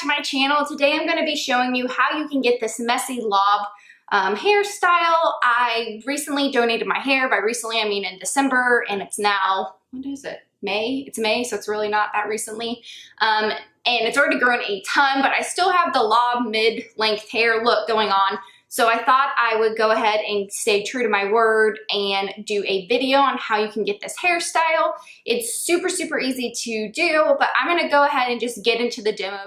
my channel. Today I'm going to be showing you how you can get this messy lob hairstyle. I recently donated my hair. By recently I mean in December, and it's now, what is it? May? It's May, so it's really not that recently. And it's already grown a ton, but I still have the lob mid-length hair look going on. So I thought I would go ahead and stay true to my word and do a video on how you can get this hairstyle. It's super, super easy to do, but I'm gonna go ahead and just get into the demo.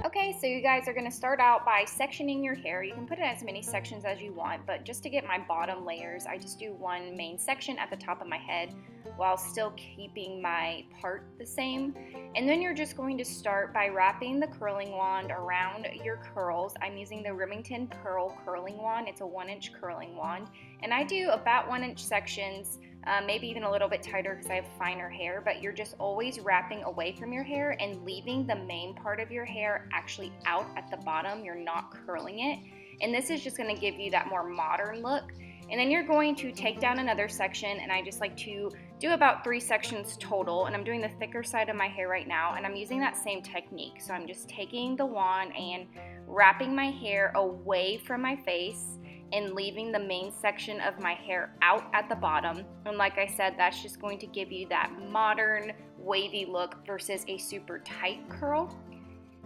Okay, so you guys are going to start out by sectioning your hair. You can put it as many sections as you want, but just to get my bottom layers, I just do one main section at the top of my head while still keeping my part the same. And then you're just going to start by wrapping the curling wand around your curls. I'm using the Remington Pearl curling wand. It's a 1-inch curling wand, and I do about 1-inch sections. Maybe even a little bit tighter because I have finer hair, but you're just always wrapping away from your hair and leaving the main part of your hair actually out at the bottom. You're not curling it, and this is just going to give you that more modern look. And then you're going to take down another section, and I just like to do about 3 sections total, and I'm doing the thicker side of my hair right now, and I'm using that same technique. So I'm just taking the wand and wrapping my hair away from my face and leaving the main section of my hair out at the bottom. And like I said, that's just going to give you that modern wavy look versus a super tight curl.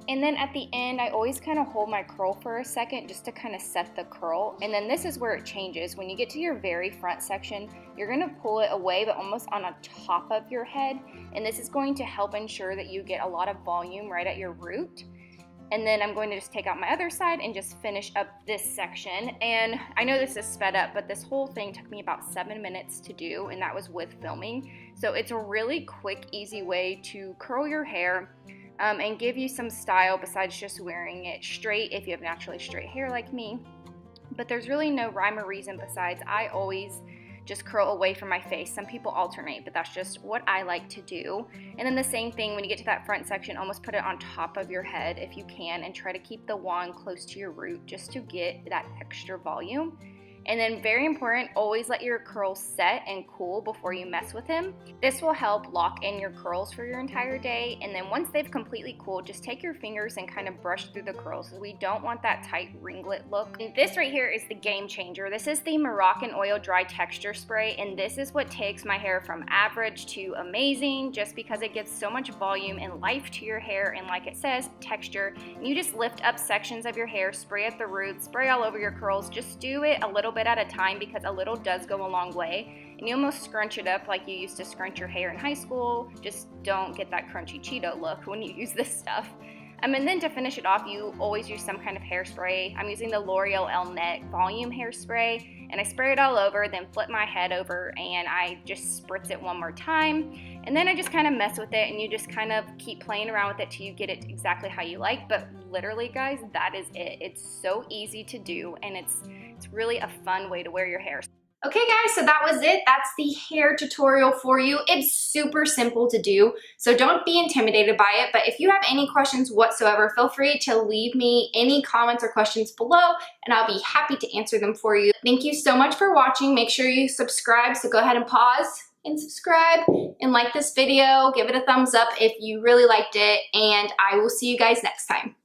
And then at the end, I always kind of hold my curl for a second just to kind of set the curl. And then this is where it changes. When you get to your very front section, you're going to pull it away, but almost on a top of your head. And this is going to help ensure that you get a lot of volume right at your root. And then I'm going to just take out my other side and just finish up this section. And I know this is sped up, but this whole thing took me about 7 minutes to do, and that was with filming. So it's a really quick, easy way to curl your hair and give you some style besides just wearing it straight if you have naturally straight hair like me. But there's really no rhyme or reason besides I always just curl away from my face. Some people alternate, but that's just what I like to do. And then the same thing when you get to that front section, almost put it on top of your head if you can, and try to keep the wand close to your root just to get that extra volume. And then very important, always let your curls set and cool before you mess with them. This will help lock in your curls for your entire day. And then once they've completely cooled, just take your fingers and kind of brush through the curls, because we don't want that tight ringlet look. And this right here is the game changer. This is the Moroccan Oil Dry Texture Spray, and this is what takes my hair from average to amazing, just because it gives so much volume and life to your hair, and like it says, texture. And you just lift up sections of your hair, spray at the roots, spray all over your curls. Just do it a little bit at a time, because a little does go a long way. And you almost scrunch it up like you used to scrunch your hair in high school. Just don't get that crunchy Cheeto look when you use this stuff. And then to finish it off, you always use some kind of hairspray. I'm using the L'Oreal Elnet Volume Hairspray, and I spray it all over, then flip my head over, and I just spritz it one more time. And then I just kind of mess with it, and you just kind of keep playing around with it till you get it exactly how you like. But literally, guys, that is it. It's so easy to do, and it's really a fun way to wear your hair. Okay guys, so that was it. That's the hair tutorial for you. It's super simple to do, so don't be intimidated by it. But if you have any questions whatsoever, feel free to leave me any comments or questions below, and I'll be happy to answer them for you. Thank you so much for watching. Make sure you subscribe, so go ahead and pause and subscribe and like this video. Give it a thumbs up if you really liked it, and I will see you guys next time.